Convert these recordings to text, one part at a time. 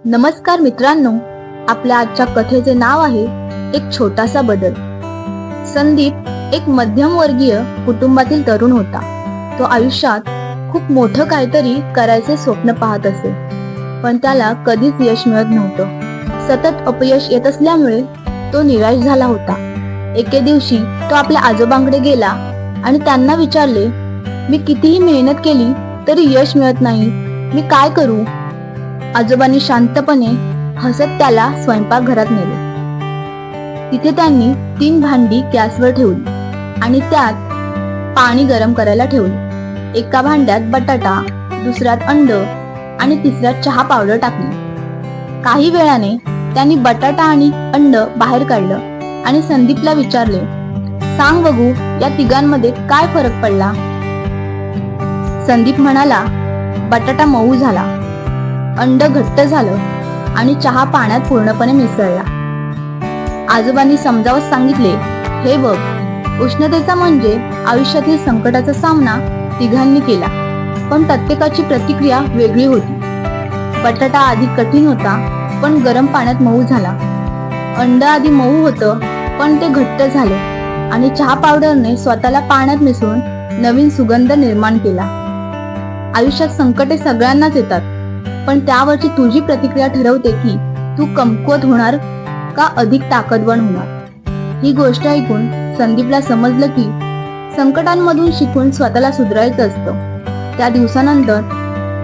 नमस्कार मित्रांनो, आपल्या आजच्या कथेचे नाव आहे एक छोटासा बदल. संदीप एक मध्यमवर्गीय कुटुंबातील तरुण होता. तो आयुष्यात खूप मोठं काहीतरी करायचे स्वप्न पाहत असे, पण त्याला कधीच यश मिळत नव्हतं. सतत अपयश येत असल्यामुळे तो निराश झाला होता. एके दिवशी तो आपल्या आजोबांकडे गेला आणि त्यांना विचारले, मी कितीही मेहनत केली तरी यश मिळत नाही, मी काय करू? आजोबांनी शांतपणे हसत त्याला स्वयंपाकघरात नेले. तिथे त्यांनी 3 भांडी गॅसवर ठेवली आणि त्यात पाणी गरम करायला ठेवले. एका भांड्यात बटाटा, दुसऱ्यात अंड आणि तिसऱ्यात चहा पावडर टाकली. काही वेळाने त्यांनी बटाटा आणि अंड बाहेर काढलं आणि संदीपला विचारले, सांग बघू, या तिघांमध्ये काय फरक पडला? संदीप म्हणाला, बटाटा मऊ झाला, अंड घट्ट झालं आणि चहा पाण्यात पूर्णपणे मिसळला. आजोबांनी समजावत सांगितले, हे बघ, उष्णतेचा म्हणजे आयुष्यातील संकटाचा सामना तिघांनी केला, पण प्रत्येकाची प्रतिक्रिया वेगळी होती. बटाटा आधी कठीण होता पण गरम पाण्यात मऊ झाला. अंड आधी मऊ होतं पण ते घट्ट झाले आणि चहा पावडरने स्वतःला पाण्यात मिसळून नवीन सुगंध निर्माण केला. आयुष्यात संकटे सगळ्यांनाच येतात, पण त्यावरची तुझी प्रतिक्रिया ठरवते की तू कमकुवत होणार का अधिक ताकदवान होणार. ही गोष्ट ऐकून संदीपला समजलं की संकटांमधून शिकून स्वतःला सुधारायचं असतं. त्या दिवसानंतर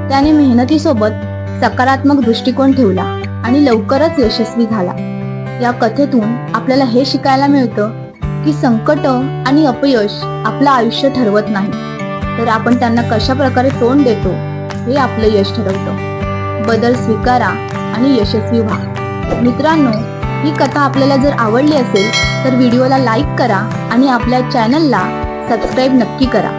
त्याने मेहनतीसोबत सकारात्मक दृष्टिकोन ठेवला आणि लवकरच यशस्वी झाला. या कथेतून आपल्याला हे शिकायला मिळतं की संकट आणि अपयश आपलं आयुष्य ठरवत नाही, तर आपण त्यांना कशा प्रकारे तोंड देतो हे आपलं यश ठरवतं. बदल स्वीकारा आणि यशस्वी व्हा. मित्रांनो, ही कथा आपल्याला जर आवडली असेल तर व्हिडिओला लाईक करा आणि आपल्या चॅनलला सबस्क्राईब नक्की करा.